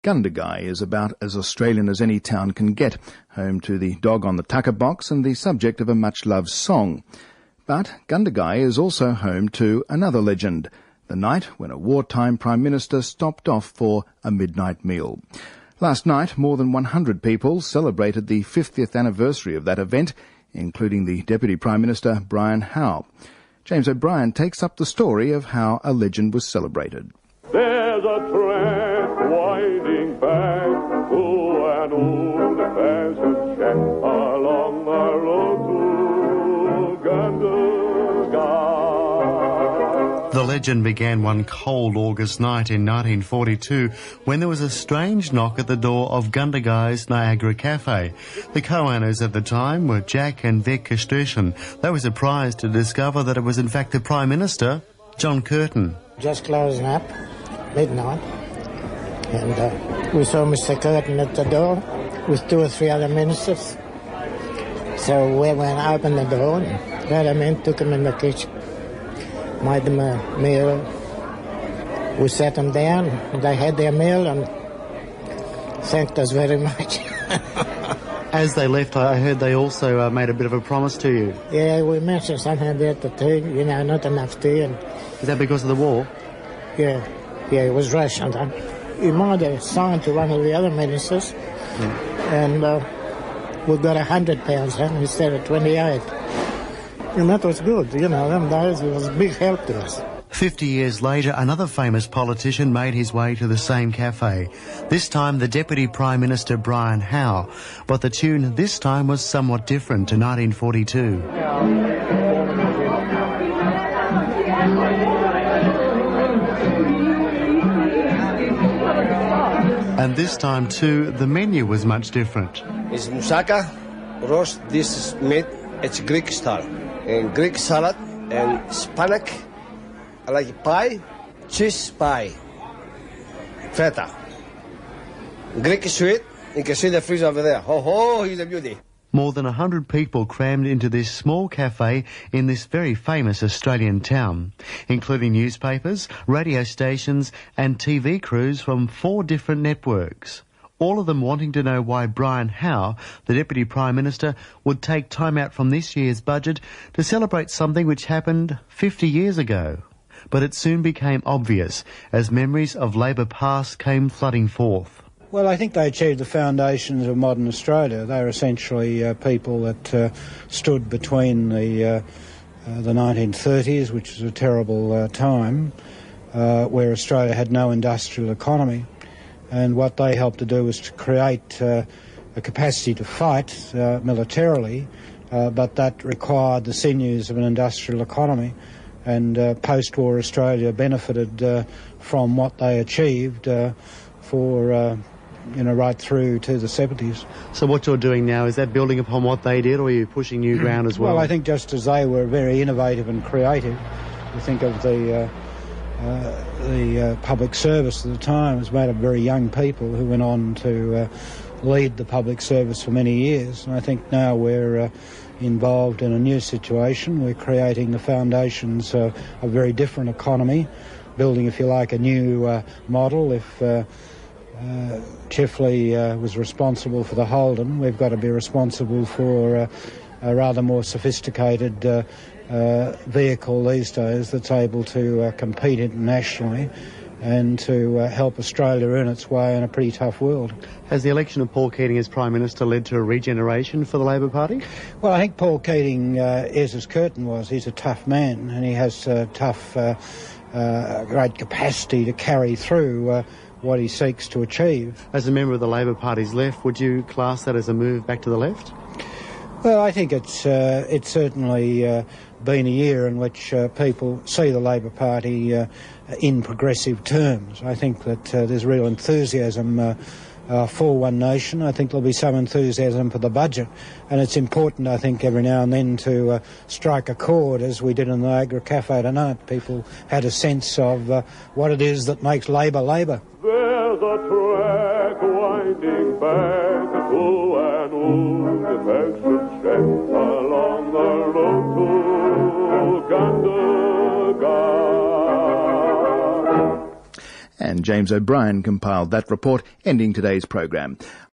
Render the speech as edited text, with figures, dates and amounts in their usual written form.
Gundagai is about as Australian as any town can get, home to the dog on the tucker box and the subject of a much-loved song. But Gundagai is also home to another legend, the night when a wartime Prime Minister stopped off for a midnight meal. Last night, more than 100 people celebrated the 50th anniversary of that event, including the Deputy Prime Minister, Brian Howe. James O'Brien takes up the story of how a legend was celebrated. There's a track winding back to an old-fashioned shack along the road to Gundagai. The legend began one cold August night in 1942 when there was a strange knock at the door of Gundagai's Niagara Cafe. The co-owners at the time were Jack and Vic Curtin. They were surprised to discover that it was in fact the Prime Minister, John Curtin. Just closing up, midnight, and we saw Mr. Curtin at the door with 2 or 3 other ministers. So we went and opened the door and let him in, took him in the kitchen, made them a meal. We sat them down, they had their meal and thanked us very much. As they left, I heard they also made a bit of a promise to you. Yeah, we mentioned something about the tea, not enough tea. And is that because of the war? Yeah, it was rationed. He might have signed to one of the other ministers, and we got £100 instead of 28. And that was good, them days, it was a big help to us. 50 years later, another famous politician made his way to the same cafe. This time, the Deputy Prime Minister, Brian Howe. But the tune this time was somewhat different to 1942. And this time, too, the menu was much different. It's moussaka, roast, this is meat, it's Greek style. And Greek salad and spinach, I like pie, cheese pie, feta. Greek sweet, you can see the freezer over there. Oh, he's a beauty. More than 100 people crammed into this small cafe in this very famous Australian town, including newspapers, radio stations and TV crews from 4 different networks. All of them wanting to know why Brian Howe, the Deputy Prime Minister, would take time out from this year's budget to celebrate something which happened 50 years ago. But it soon became obvious as memories of Labor past came flooding forth. Well, I think they achieved the foundations of modern Australia. They were essentially people that stood between the 1930s, which was a terrible time, where Australia had no industrial economy. And what they helped to do was to create a capacity to fight militarily, but that required the sinews of an industrial economy. And post-war Australia benefited from what they achieved for right through to the 70s. So what you're doing now, is that building upon what they did, or are you pushing new ground as well? Well, I think just as they were very innovative and creative, you think of the public service at the time was made of very young people who went on to lead the public service for many years. And I think now we're involved in a new situation. We're creating the foundations of a very different economy, building, if you like, a new model. If Chifley was responsible for the Holden, we've got to be responsible for a rather more sophisticated vehicle these days that's able to compete internationally and to help Australia earn its way in a pretty tough world. Has the election of Paul Keating as Prime Minister led to a regeneration for the Labor Party? Well, I think Paul Keating is as Curtin was. He's a tough man and he has tough, great capacity to carry through what he seeks to achieve. As a member of the Labor Party's left, would you class that as a move back to the left? Well, I think it's certainly been a year in which people see the Labor Party in progressive terms. I think that there's real enthusiasm for One Nation. I think there'll be some enthusiasm for the budget, and it's important, I think, every now and then to strike a chord, as we did in the Niagara Cafe tonight. People had a sense of what it is that makes Labor Labor. There's a track winding back to an old-fashioned shack along the road to Gundagai. And James O'Brien compiled that report, ending today's program.